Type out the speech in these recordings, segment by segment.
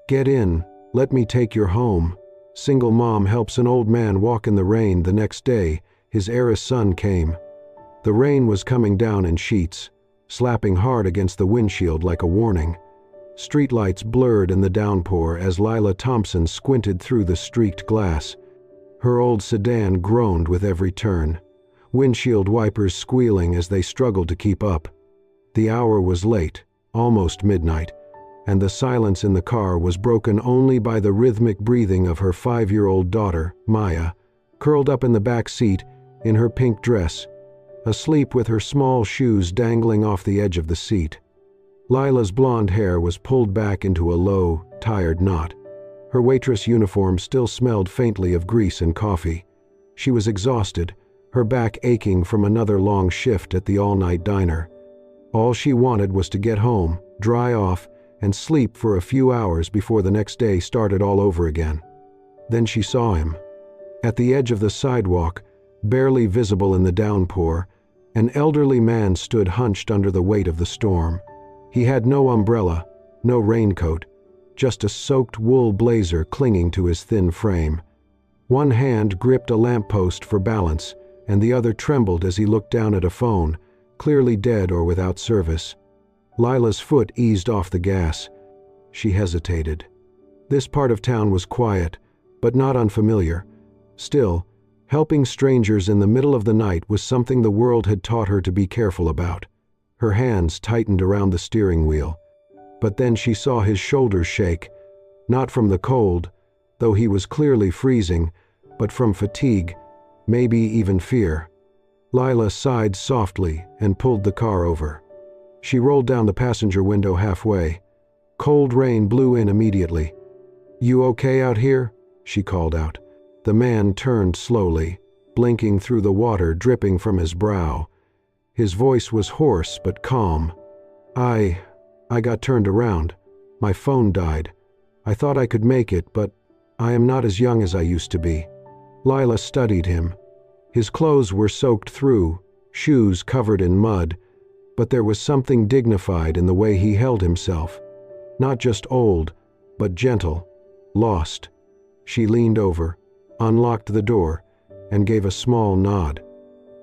"Get in, let me take you home." Single mom helps an old man walk in the rain. The next day, his heiress son came. The rain was coming down in sheets, slapping hard against the windshield like a warning. Streetlights blurred in the downpour as Lila Thompson squinted through the streaked glass. Her old sedan groaned with every turn, windshield wipers squealing as they struggled to keep up. The hour was late, almost midnight, and the silence in the car was broken only by the rhythmic breathing of her 5-year-old daughter, Maya, curled up in the back seat in her pink dress, asleep with her small shoes dangling off the edge of the seat. Lila's blonde hair was pulled back into a low, tired knot. Her waitress uniform still smelled faintly of grease and coffee. She was exhausted, her back aching from another long shift at the all-night diner. All she wanted was to get home, dry off, and sleep for a few hours before the next day started all over again. Then she saw him. At the edge of the sidewalk, barely visible in the downpour, an elderly man stood hunched under the weight of the storm. He had no umbrella, no raincoat, just a soaked wool blazer clinging to his thin frame. One hand gripped a lamppost for balance, and the other trembled as he looked down at a phone, clearly dead or without service. Lila's foot eased off the gas. She hesitated. This part of town was quiet, but not unfamiliar. Still, helping strangers in the middle of the night was something the world had taught her to be careful about. Her hands tightened around the steering wheel. But then she saw his shoulders shake, not from the cold, though he was clearly freezing, but from fatigue, maybe even fear. Lila sighed softly and pulled the car over. She rolled down the passenger window halfway. Cold rain blew in immediately. "You okay out here?" she called out. The man turned slowly, blinking through the water dripping from his brow. His voice was hoarse but calm. I got turned around. My phone died. I thought I could make it, but I am not as young as I used to be." Lila studied him. His clothes were soaked through, shoes covered in mud, but there was something dignified in the way he held himself. Not just old, but gentle, lost. She leaned over, unlocked the door, and gave a small nod.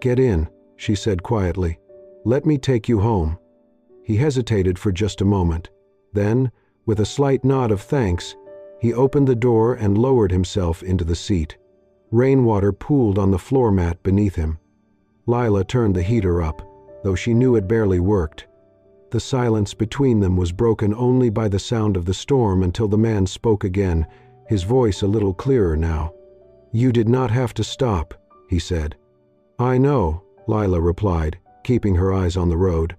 "Get in," she said quietly. "Let me take you home." He hesitated for just a moment. Then, with a slight nod of thanks, he opened the door and lowered himself into the seat. Rainwater pooled on the floor mat beneath him. Lila turned the heater up, though she knew it barely worked. The silence between them was broken only by the sound of the storm until the man spoke again, his voice a little clearer now. "You did not have to stop," he said. "I know," Lila replied, keeping her eyes on the road.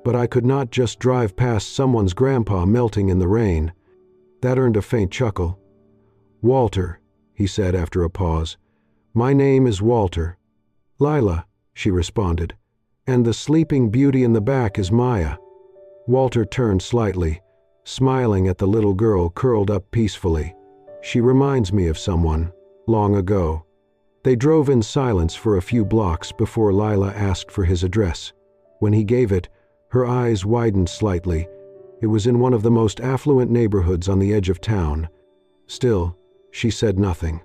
"But I could not just drive past someone's grandpa melting in the rain." That earned a faint chuckle. "Walter," he said after a pause. "My name is Walter." "Lila," she responded. "And the sleeping beauty in the back is Maya." Walter turned slightly, smiling at the little girl curled up peacefully. "She reminds me of someone, long ago." They drove in silence for a few blocks before Lila asked for his address. When he gave it, her eyes widened slightly. It was in one of the most affluent neighborhoods on the edge of town. Still, she said nothing.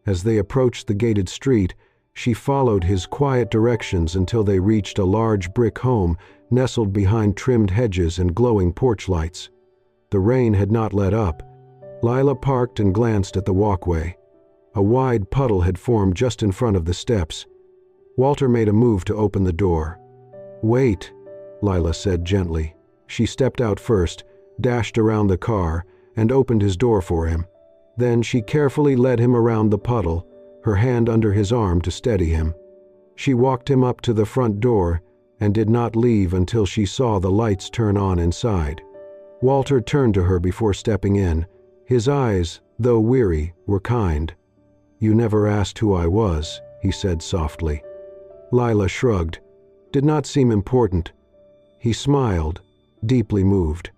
As they approached the gated street, she followed his quiet directions until they reached a large brick home nestled behind trimmed hedges and glowing porch lights. The rain had not let up. Lila parked and glanced at the walkway. A wide puddle had formed just in front of the steps. Walter made a move to open the door. "Wait," Lila said gently. She stepped out first, dashed around the car, and opened his door for him. Then she carefully led him around the puddle, her hand under his arm to steady him. She walked him up to the front door and did not leave until she saw the lights turn on inside. Walter turned to her before stepping in. His eyes, though weary, were kind. "You never asked who I was," he said softly. Lila shrugged. Did not seem important. He smiled, deeply moved.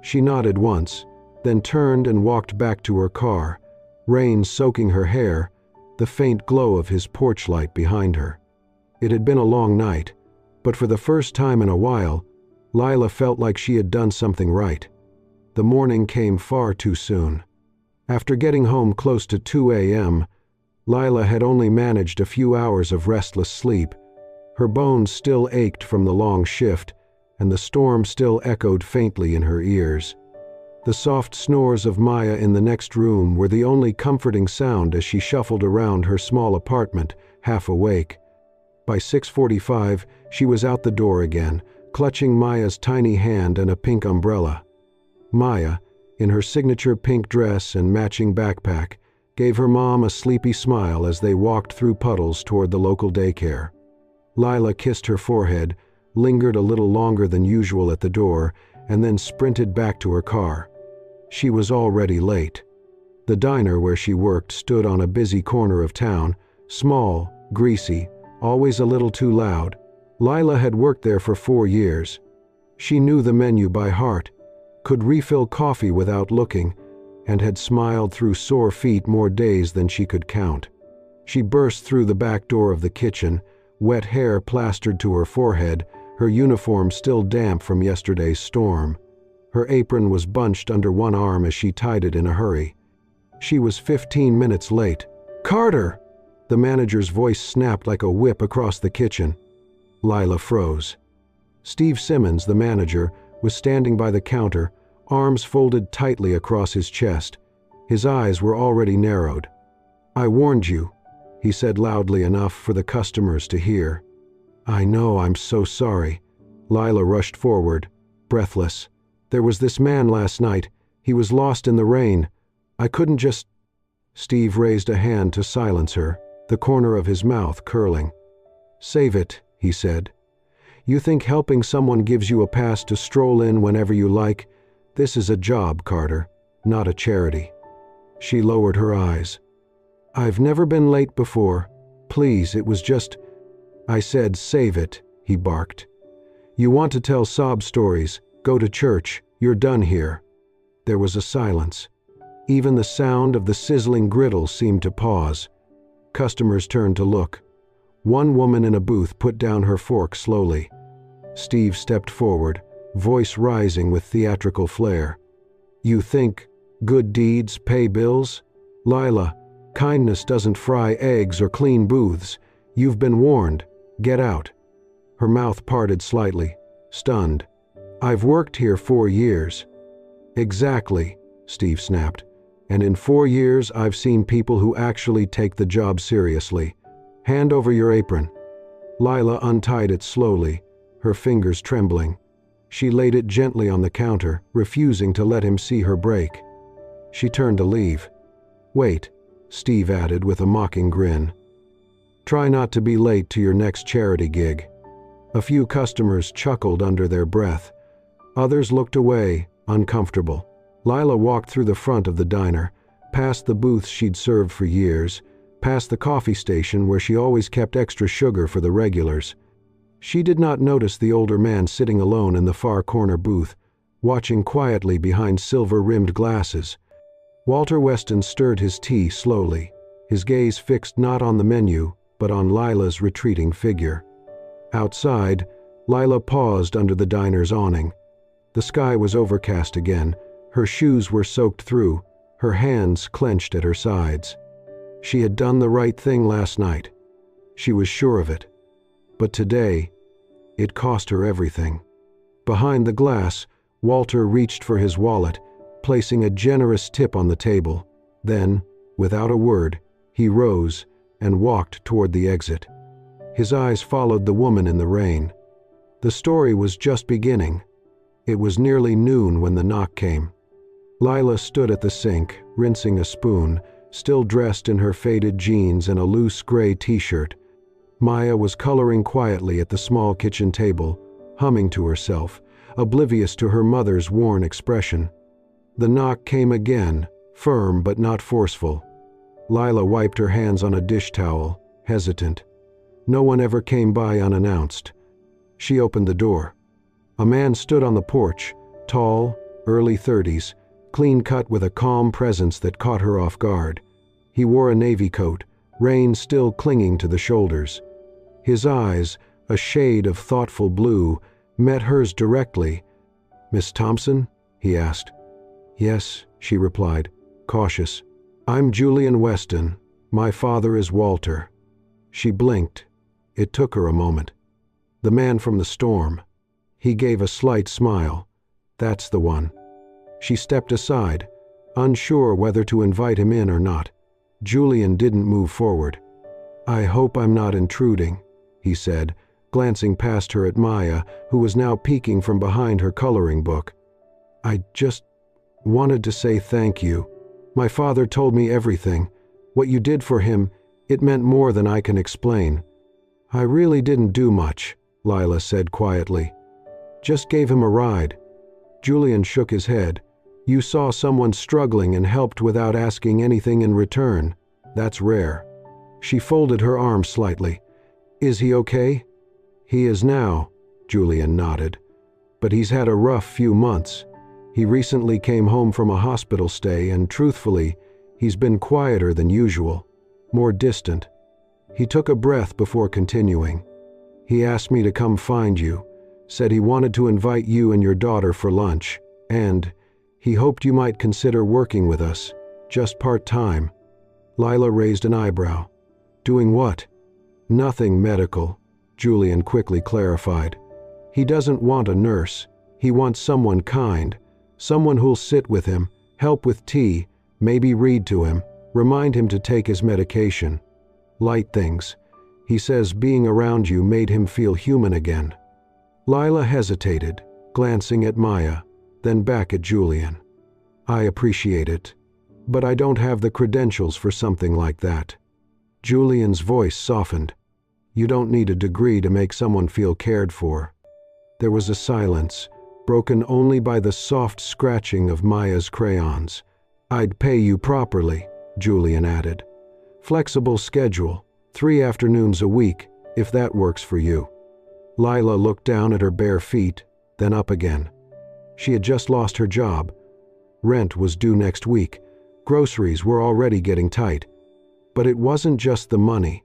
She nodded once, then turned and walked back to her car, rain soaking her hair, the faint glow of his porch light behind her. It had been a long night, but for the first time in a while, Lila felt like she had done something right. The morning came far too soon. After getting home close to 2 a.m., Lila had only managed a few hours of restless sleep. Her bones still ached from the long shift, and the storm still echoed faintly in her ears. The soft snores of Maya in the next room were the only comforting sound as she shuffled around her small apartment, half awake. By 6:45, she was out the door again, clutching Maya's tiny hand and a pink umbrella. Maya, in her signature pink dress and matching backpack, gave her mom a sleepy smile as they walked through puddles toward the local daycare. Lila kissed her forehead, lingered a little longer than usual at the door, and then sprinted back to her car. She was already late. The diner where she worked stood on a busy corner of town, small, greasy, always a little too loud. Lila had worked there for 4 years. She knew the menu by heart, could refill coffee without looking, and had smiled through sore feet more days than she could count. She burst through the back door of the kitchen, wet hair plastered to her forehead, her uniform still damp from yesterday's storm. Her apron was bunched under one arm as she tied it in a hurry. She was 15 minutes late. "Carter!" The manager's voice snapped like a whip across the kitchen. Lila froze. Steve Simmons, the manager, was standing by the counter, arms folded tightly across his chest. His eyes were already narrowed. "I warned you," he said loudly enough for the customers to hear. "I know, I'm so sorry." Lila rushed forward, breathless. "There was this man last night. He was lost in the rain. I couldn't just—" Steve raised a hand to silence her, the corner of his mouth curling. "Save it," he said. "You think helping someone gives you a pass to stroll in whenever you like? This is a job, Carter, not a charity." She lowered her eyes. "I've never been late before. Please, it was just—" "I said save it," he barked. "You want to tell sob stories, go to church, you're done here." There was a silence. Even the sound of the sizzling griddle seemed to pause. Customers turned to look. One woman in a booth put down her fork slowly. Steve stepped forward, voice rising with theatrical flair. "You think good deeds pay bills? Lila, kindness doesn't fry eggs or clean booths. You've been warned. Get out." Her mouth parted slightly, stunned. "I've worked here 4 years." "Exactly," Steve snapped. "And in 4 years I've seen people who actually take the job seriously. Hand over your apron." Lila untied it slowly, her fingers trembling. She laid it gently on the counter, refusing to let him see her break. She turned to leave. "Wait," Steve added with a mocking grin. "Try not to be late to your next charity gig." A few customers chuckled under their breath. Others looked away, uncomfortable. Lila walked through the front of the diner, past the booths she'd served for years, past the coffee station where she always kept extra sugar for the regulars. She did not notice the older man sitting alone in the far corner booth, watching quietly behind silver-rimmed glasses. Walter Weston stirred his tea slowly, his gaze fixed not on the menu, but on Lila's retreating figure. Outside, Lila paused under the diner's awning. The sky was overcast again, her shoes were soaked through, her hands clenched at her sides. She had done the right thing last night. She was sure of it. But today, it cost her everything. Behind the glass, Walter reached for his wallet, placing a generous tip on the table. Then, without a word, he rose and walked toward the exit. His eyes followed the woman in the rain. The story was just beginning. It was nearly noon when the knock came. Lila stood at the sink, rinsing a spoon, still dressed in her faded jeans and a loose gray t-shirt. Maya was coloring quietly at the small kitchen table, humming to herself, oblivious to her mother's worn expression. The knock came again, firm but not forceful. Lila wiped her hands on a dish towel, hesitant. No one ever came by unannounced. She opened the door. A man stood on the porch, tall, early 30s, clean-cut with a calm presence that caught her off guard. He wore a navy coat, rain still clinging to the shoulders. His eyes, a shade of thoughtful blue, met hers directly. "Miss Thompson?" he asked. "Yes," she replied, cautious. "I'm Julian Weston. My father is Walter." She blinked. It took her a moment. "The man from the storm." He gave a slight smile. "That's the one." She stepped aside, unsure whether to invite him in or not. Julian didn't move forward. "I hope I'm not intruding," he said, glancing past her at Maya, who was now peeking from behind her coloring book. "I just wanted to say thank you. My father told me everything. What you did for him, it meant more than I can explain." "I really didn't do much," Lila said quietly. "Just gave him a ride." Julian shook his head. "You saw someone struggling and helped without asking anything in return. That's rare." She folded her arms slightly. "Is he okay?" "He is now," Julian nodded. "But he's had a rough few months. He recently came home from a hospital stay and, truthfully, he's been quieter than usual, more distant." He took a breath before continuing. "He asked me to come find you, said he wanted to invite you and your daughter for lunch, and he hoped you might consider working with us, just part-time." Lila raised an eyebrow. "Doing what?" "Nothing medical," Julian quickly clarified. "He doesn't want a nurse. He wants someone kind, someone who'll sit with him, help with tea, maybe read to him, remind him to take his medication. Light things. He says being around you made him feel human again." Lila hesitated, glancing at Maya, then back at Julian. "I appreciate it, but I don't have the credentials for something like that." Julian's voice softened. "You don't need a degree to make someone feel cared for." There was a silence, broken only by the soft scratching of Maya's crayons. "I'd pay you properly," Julian added. "Flexible schedule, 3 afternoons a week, if that works for you." Lila looked down at her bare feet, then up again. She had just lost her job. Rent was due next week. Groceries were already getting tight. But it wasn't just the money.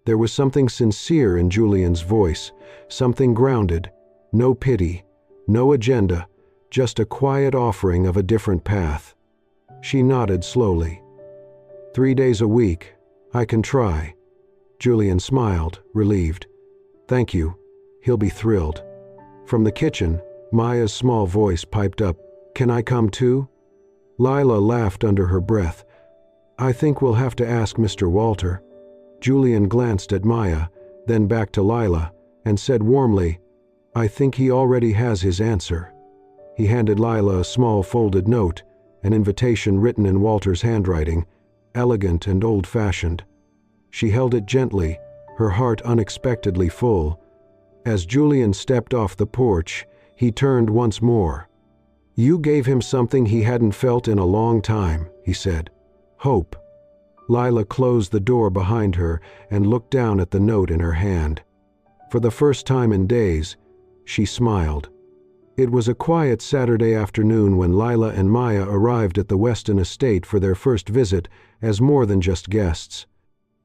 There was something sincere in Julian's voice, something grounded, no pity, no agenda, just a quiet offering of a different path. She nodded slowly. 3 days a week. I can try." Julian smiled, relieved. "Thank you. He'll be thrilled." From the kitchen, Maya's small voice piped up, "Can I come too?" Lila laughed under her breath. "I think we'll have to ask Mr. Walter." Julian glanced at Maya, then back to Lila, and said warmly, "I think he already has his answer." He handed Lila a small folded note, an invitation written in Walter's handwriting, elegant and old-fashioned. She held it gently, her heart unexpectedly full. As Julian stepped off the porch, he turned once more. "You gave him something he hadn't felt in a long time," he said. "Hope." Lila closed the door behind her and looked down at the note in her hand. For the first time in days, she smiled. It was a quiet Saturday afternoon when Lila and Maya arrived at the Weston estate for their first visit as more than just guests.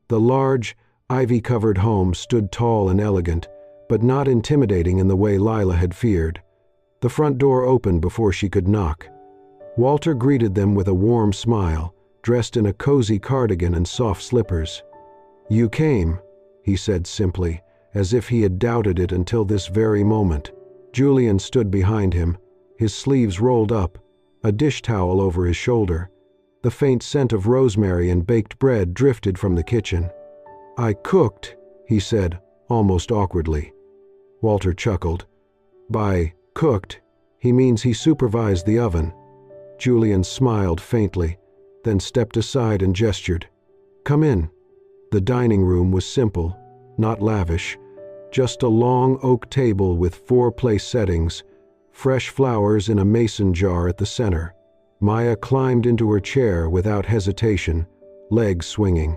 The large, ivy-covered home stood tall and elegant, but not intimidating in the way Lila had feared. The front door opened before she could knock. Walter greeted them with a warm smile, dressed in a cozy cardigan and soft slippers. "You came," he said simply, as if he had doubted it until this very moment. Julian stood behind him, his sleeves rolled up, a dish towel over his shoulder. The faint scent of rosemary and baked bread drifted from the kitchen. "I cooked," he said, almost awkwardly. Walter chuckled. "By cooked, he means he supervised the oven." Julian smiled faintly, then stepped aside and gestured. "Come in." The dining room was simple, not lavish, just a long oak table with 4 place settings, fresh flowers in a mason jar at the center. Maya climbed into her chair without hesitation, legs swinging.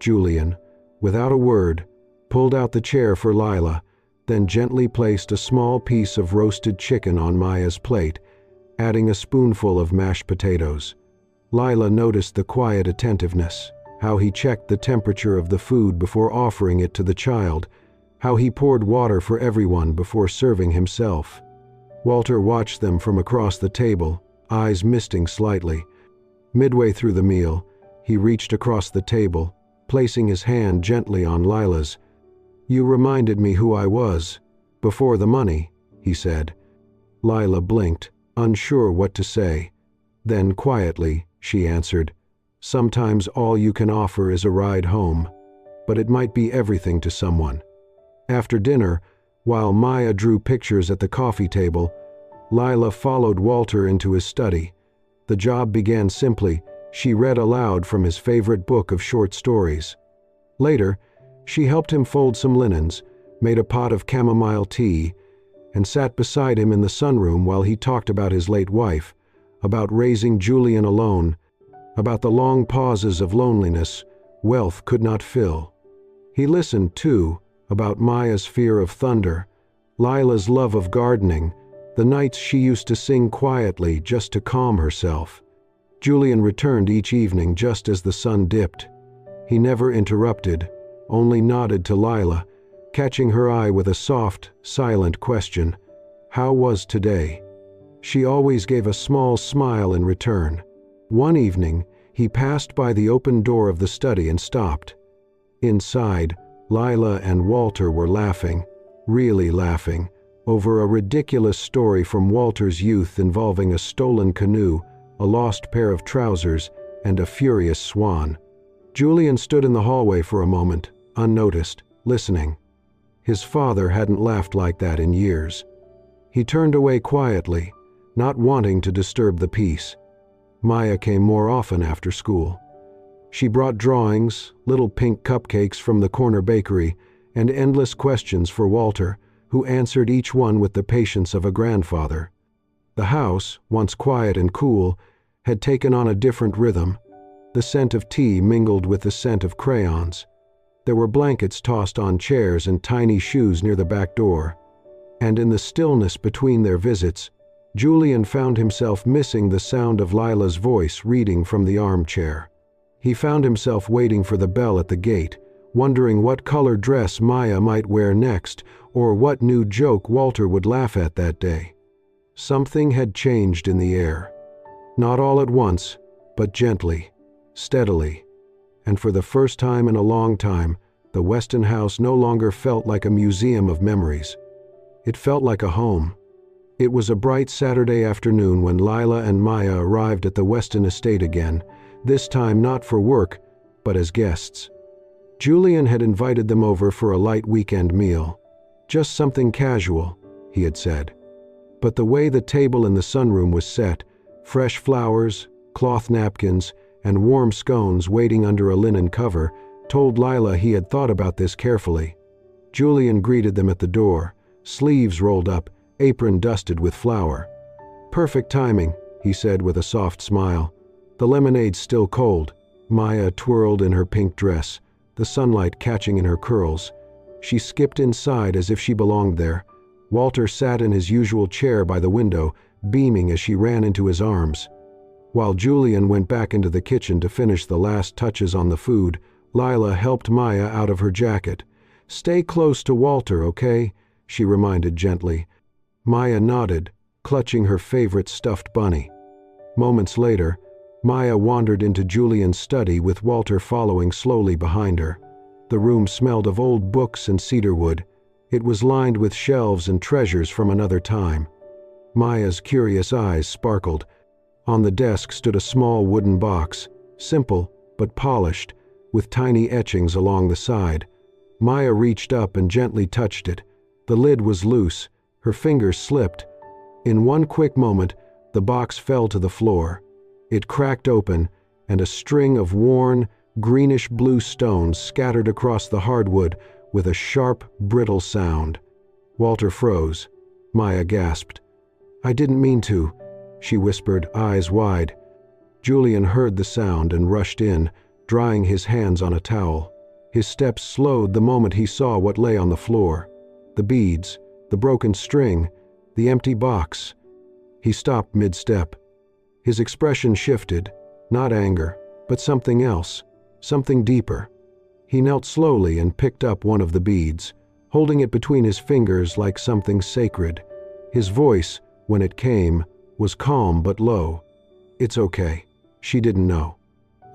Julian, without a word, pulled out the chair for Lila, then gently placed a small piece of roasted chicken on Maya's plate, adding a spoonful of mashed potatoes. Lila noticed the quiet attentiveness, how he checked the temperature of the food before offering it to the child, how he poured water for everyone before serving himself. Walter watched them from across the table, eyes misting slightly. Midway through the meal, he reached across the table, placing his hand gently on Lila's. "You reminded me who I was, before the money," he said. Lila blinked, unsure what to say. Then quietly, she answered, "Sometimes all you can offer is a ride home, but it might be everything to someone." After dinner, while Maya drew pictures at the coffee table, Lila followed Walter into his study. The job began simply. She read aloud from his favorite book of short stories. Later, she helped him fold some linens, made a pot of chamomile tea, and sat beside him in the sunroom while he talked about his late wife, about raising Julian alone, about the long pauses of loneliness wealth could not fill. He listened, too, about Maya's fear of thunder, Lila's love of gardening, the nights she used to sing quietly just to calm herself. Julian returned each evening just as the sun dipped. He never interrupted, only nodded to Lila, catching her eye with a soft, silent question. How was today? She always gave a small smile in return. One evening, he passed by the open door of the study and stopped. Inside, Lila and Walter were laughing, really laughing, over a ridiculous story from Walter's youth involving a stolen canoe, a lost pair of trousers, and a furious swan. Julian stood in the hallway for a moment, unnoticed, listening. His father hadn't laughed like that in years. He turned away quietly, not wanting to disturb the peace. Maya came more often after school. She brought drawings, little pink cupcakes from the corner bakery, and endless questions for Walter, who answered each one with the patience of a grandfather. The house, once quiet and cool, had taken on a different rhythm. The scent of tea mingled with the scent of crayons. There were blankets tossed on chairs and tiny shoes near the back door. And in the stillness between their visits, Julian found himself missing the sound of Lila's voice reading from the armchair. He found himself waiting for the bell at the gate, wondering what color dress Maya might wear next, or what new joke Walter would laugh at that day. Something had changed in the air. Not all at once, but gently, steadily. And for the first time in a long time, the Weston house no longer felt like a museum of memories. It felt like a home. It was a bright Saturday afternoon when Lila and Maya arrived at the Weston estate again, this time not for work, but as guests. Julian had invited them over for a light weekend meal. Just something casual, he had said. But the way the table in the sunroom was set, fresh flowers, cloth napkins, and warm scones waiting under a linen cover, told Lila he had thought about this carefully. Julian greeted them at the door, sleeves rolled up, apron dusted with flour. "Perfect timing," he said with a soft smile. The lemonade's still cold. Maya twirled in her pink dress, the sunlight catching in her curls. She skipped inside as if she belonged there. Walter sat in his usual chair by the window, beaming as she ran into his arms. While Julian went back into the kitchen to finish the last touches on the food, Lila helped Maya out of her jacket. "Stay close to Walter, okay?" she reminded gently. Maya nodded, clutching her favorite stuffed bunny. Moments later, Maya wandered into Julian's study with Walter following slowly behind her. The room smelled of old books and cedarwood. It was lined with shelves and treasures from another time. Maya's curious eyes sparkled. On the desk stood a small wooden box, simple but polished, with tiny etchings along the side. Maya reached up and gently touched it. The lid was loose. Her fingers slipped. In one quick moment, the box fell to the floor. It cracked open, and a string of worn, greenish-blue stones scattered across the hardwood with a sharp, brittle sound. Walter froze. Maya gasped. "I didn't mean to," she whispered, eyes wide. Julian heard the sound and rushed in, drying his hands on a towel. His steps slowed the moment he saw what lay on the floor. The beads, the broken string, the empty box. He stopped mid-step. His expression shifted, not anger, but something else, something deeper. He knelt slowly and picked up one of the beads, holding it between his fingers like something sacred. His voice, when it came, was calm but low. "It's okay." She didn't know.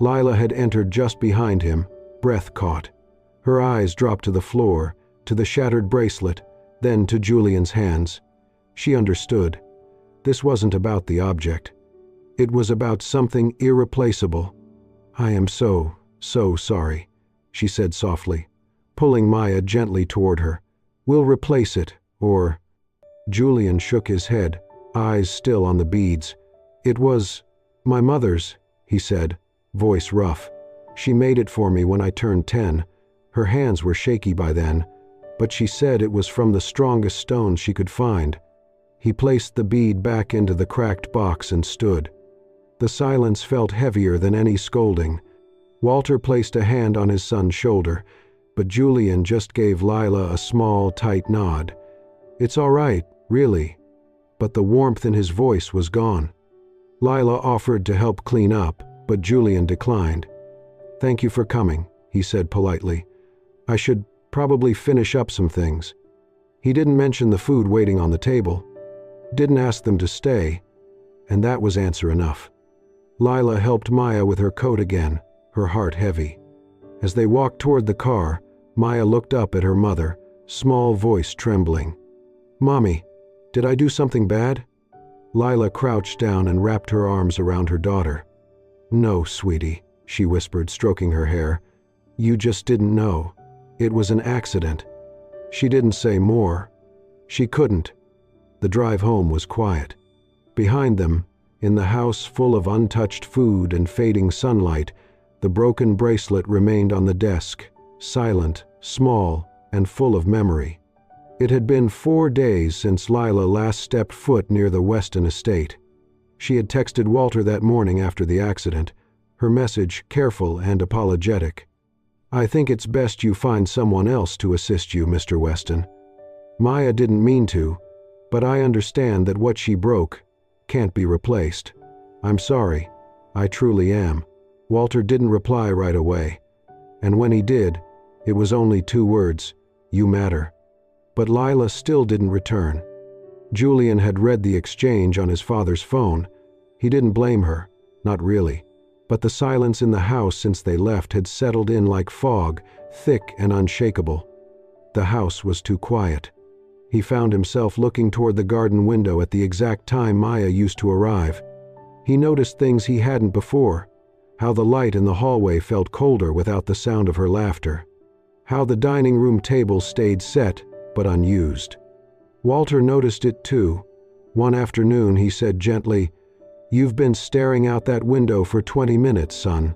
Lila had entered just behind him, breath caught. Her eyes dropped to the floor, to the shattered bracelet, then to Julian's hands. She understood. This wasn't about the object. It was about something irreplaceable. "I am so sorry," she said softly, pulling Maya gently toward her. "We'll replace it, or—" Julian shook his head, eyes still on the beads. "It was my mother's," he said, voice rough. "She made it for me when I turned 10. Her hands were shaky by then, but she said it was from the strongest stone she could find." He placed the bead back into the cracked box and stood. The silence felt heavier than any scolding. Walter placed a hand on his son's shoulder, but Julian just gave Lila a small, tight nod. "It's all right, really." But the warmth in his voice was gone. Lila offered to help clean up, but Julian declined. "Thank you for coming," he said politely. "I should probably finish up some things." He didn't mention the food waiting on the table, didn't ask them to stay, and that was answer enough. Lila helped Maya with her coat again, her heart heavy. As they walked toward the car, Maya looked up at her mother, small voice trembling. "Mommy, did I do something bad?" Lila crouched down and wrapped her arms around her daughter. "No, sweetie," she whispered, stroking her hair. "You just didn't know. It was an accident." She didn't say more. She couldn't. The drive home was quiet. Behind them, in the house full of untouched food and fading sunlight, the broken bracelet remained on the desk, silent, small, and full of memory. It had been 4 days since Lila last stepped foot near the Weston estate. She had texted Walter that morning after the accident, her message careful and apologetic. "I think it's best you find someone else to assist you, Mr. Weston. Maya didn't mean to, but I understand that what she broke can't be replaced. I'm sorry. I truly am." Walter didn't reply right away, and when he did, it was only 2 words, "You matter." But Lila still didn't return. Julian had read the exchange on his father's phone. He didn't blame her, not really. But the silence in the house since they left had settled in like fog, thick and unshakable. The house was too quiet. He found himself looking toward the garden window at the exact time Maya used to arrive. He noticed things he hadn't before, how the light in the hallway felt colder without the sound of her laughter, how the dining room table stayed set but unused. Walter noticed it too. One afternoon he said gently, "You've been staring out that window for 20 minutes, son."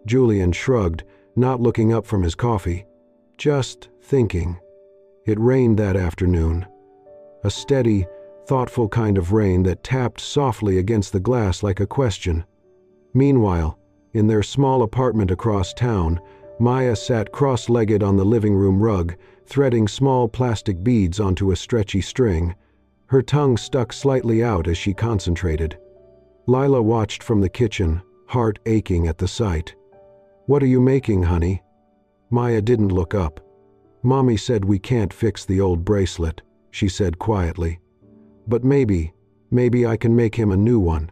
Julian shrugged, not looking up from his coffee. "Just thinking." It rained that afternoon. A steady, thoughtful kind of rain that tapped softly against the glass like a question. Meanwhile, in their small apartment across town, Maya sat cross-legged on the living room rug, threading small plastic beads onto a stretchy string. Her tongue stuck slightly out as she concentrated. Lila watched from the kitchen, heart aching at the sight. "What are you making, honey?" Maya didn't look up. "Mommy said we can't fix the old bracelet," she said quietly. "But maybe I can make him a new one."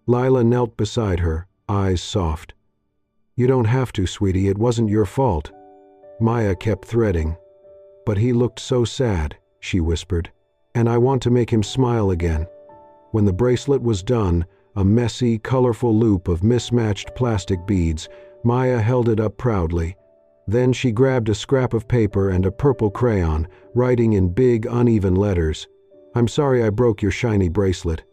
Lila knelt beside her, eyes soft. "You don't have to, sweetie, it wasn't your fault." Maya kept threading. "But he looked so sad," she whispered, "and I want to make him smile again." When the bracelet was done, a messy, colorful loop of mismatched plastic beads, Maya held it up proudly. Then she grabbed a scrap of paper and a purple crayon, writing in big, uneven letters, "I'm sorry I broke your shiny bracelet.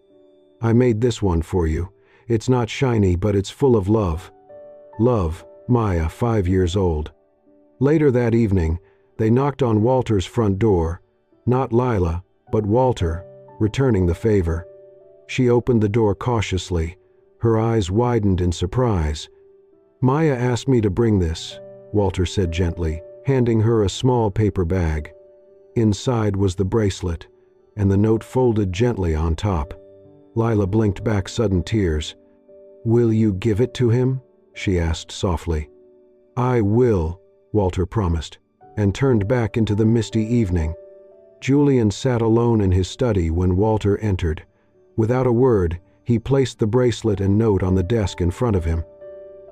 I made this one for you. It's not shiny, but it's full of love. Love, Maya, 5 years old." Later that evening, they knocked on Walter's front door. Not Lila, but Walter, returning the favor. She opened the door cautiously. Her eyes widened in surprise. "Maya asked me to bring this," Walter said gently, handing her a small paper bag. Inside was the bracelet, and the note folded gently on top. Lila blinked back sudden tears. "Will you give it to him?" she asked softly. "I will," Walter promised, and turned back into the misty evening. Julian sat alone in his study when Walter entered. Without a word, he placed the bracelet and note on the desk in front of him.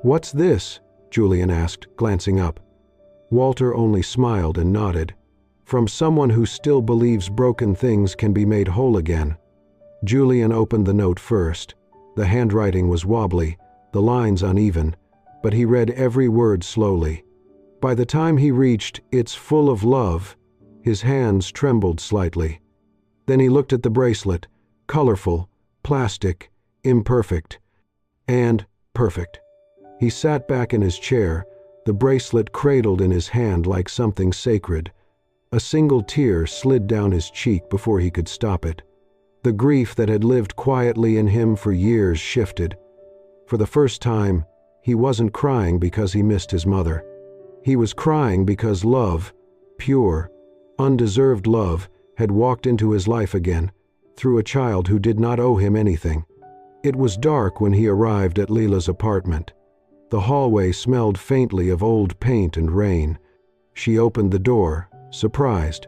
"What's this?" Julian asked, glancing up. Walter only smiled and nodded. "From someone who still believes broken things can be made whole again." Julian opened the note first. The handwriting was wobbly, the lines uneven, but he read every word slowly. By the time he reached "It's full of love," his hands trembled slightly. Then he looked at the bracelet, colorful, plastic, imperfect, and perfect. He sat back in his chair, the bracelet cradled in his hand like something sacred. A single tear slid down his cheek before he could stop it. The grief that had lived quietly in him for years shifted. For the first time, he wasn't crying because he missed his mother. He was crying because love, pure, undeserved love, had walked into his life again, through a child who did not owe him anything. It was dark when he arrived at Leela's apartment. The hallway smelled faintly of old paint and rain. She opened the door, surprised.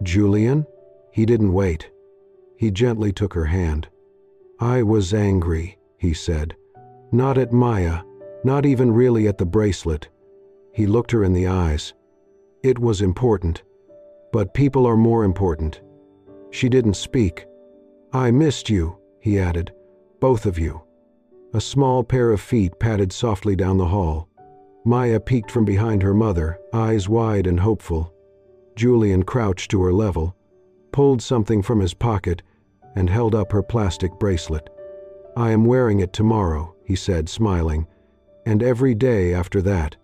"Julian?" He didn't wait. He gently took her hand. "I was angry," he said. "Not at Maya, not even really at the bracelet." He looked her in the eyes. "It was important. But people are more important." She didn't speak. "I missed you," he added. "Both of you." A small pair of feet padded softly down the hall. Maya peeked from behind her mother, eyes wide and hopeful. Julian crouched to her level, pulled something from his pocket, and held up her plastic bracelet. "I am wearing it tomorrow," he said, smiling, "and every day after that."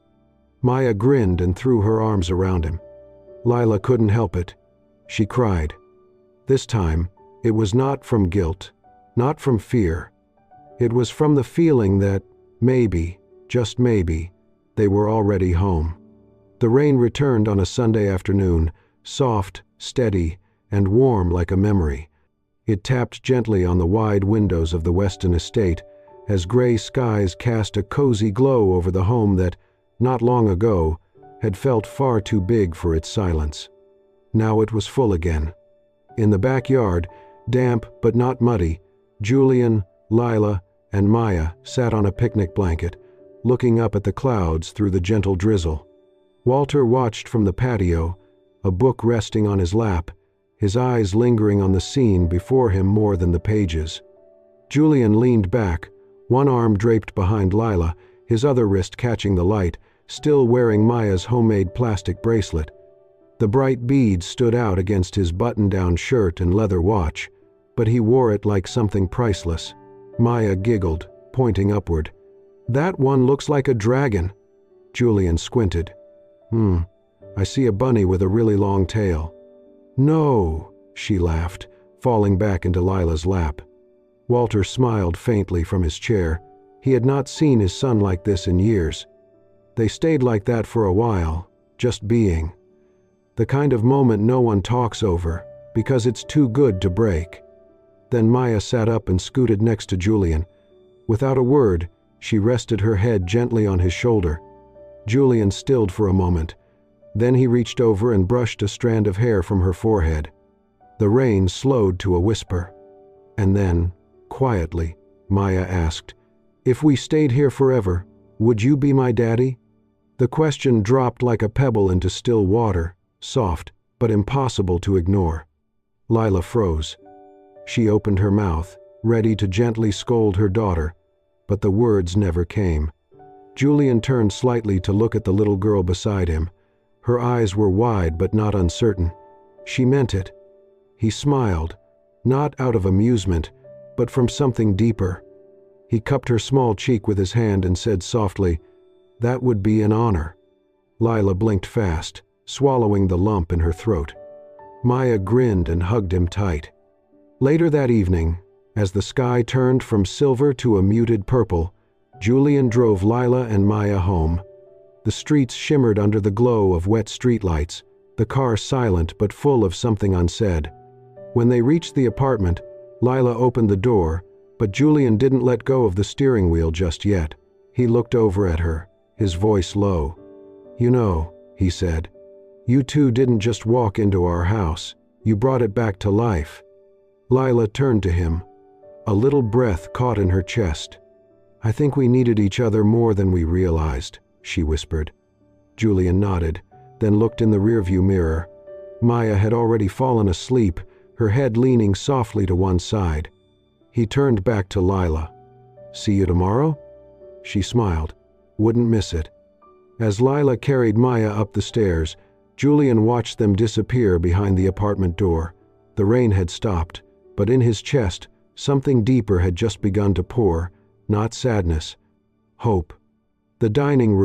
Maya grinned and threw her arms around him. Lila couldn't help it. She cried. This time, it was not from guilt, not from fear. It was from the feeling that maybe, just maybe, they were already home. The rain returned on a Sunday afternoon, soft, steady, and warm like a memory. It tapped gently on the wide windows of the Weston estate as gray skies cast a cozy glow over the home that, not long ago, had felt far too big for its silence. Now it was full again. In the backyard, damp but not muddy, Julian, Lila, and Maya sat on a picnic blanket, looking up at the clouds through the gentle drizzle. Walter watched from the patio, a book resting on his lap, his eyes lingering on the scene before him more than the pages. Julian leaned back, one arm draped behind Lila, his other wrist catching the light, still wearing Maya's homemade plastic bracelet. The bright beads stood out against his button-down shirt and leather watch, but he wore it like something priceless. Maya giggled, pointing upward. "That one looks like a dragon." Julian squinted. I see a bunny with a really long tail." "No," she laughed, falling back into Lila's lap. Walter smiled faintly from his chair. He had not seen his son like this in years. They stayed like that for a while, just being. The kind of moment no one talks over, because it's too good to break. Then Maya sat up and scooted next to Julian. Without a word, she rested her head gently on his shoulder. Julian stilled for a moment. Then he reached over and brushed a strand of hair from her forehead. The rain slowed to a whisper. And then, quietly, Maya asked, "If we stayed here forever, would you be my daddy?" The question dropped like a pebble into still water, soft, but impossible to ignore. Lila froze. She opened her mouth, ready to gently scold her daughter, but the words never came. Julian turned slightly to look at the little girl beside him. Her eyes were wide but not uncertain. She meant it. He smiled, not out of amusement, but from something deeper. He cupped her small cheek with his hand and said softly, "That would be an honor." Lila blinked fast, swallowing the lump in her throat. Maya grinned and hugged him tight. Later that evening, as the sky turned from silver to a muted purple, Julian drove Lila and Maya home. The streets shimmered under the glow of wet streetlights, the car silent but full of something unsaid. When they reached the apartment, Lila opened the door, but Julian didn't let go of the steering wheel just yet. He looked over at her, his voice low. "You know," he said, "you two didn't just walk into our house. You brought it back to life." Lila turned to him, A little breath caught in her chest. "I think we needed each other more than we realized," she whispered. Julian nodded, then looked in the rearview mirror. Maya had already fallen asleep, her head leaning softly to one side. He turned back to Lila. "See you tomorrow?" She smiled. "Wouldn't miss it." As Lila carried Maya up the stairs, Julian watched them disappear behind the apartment door. The rain had stopped, but in his chest, something deeper had just begun to pour, not sadness, hope. The dining room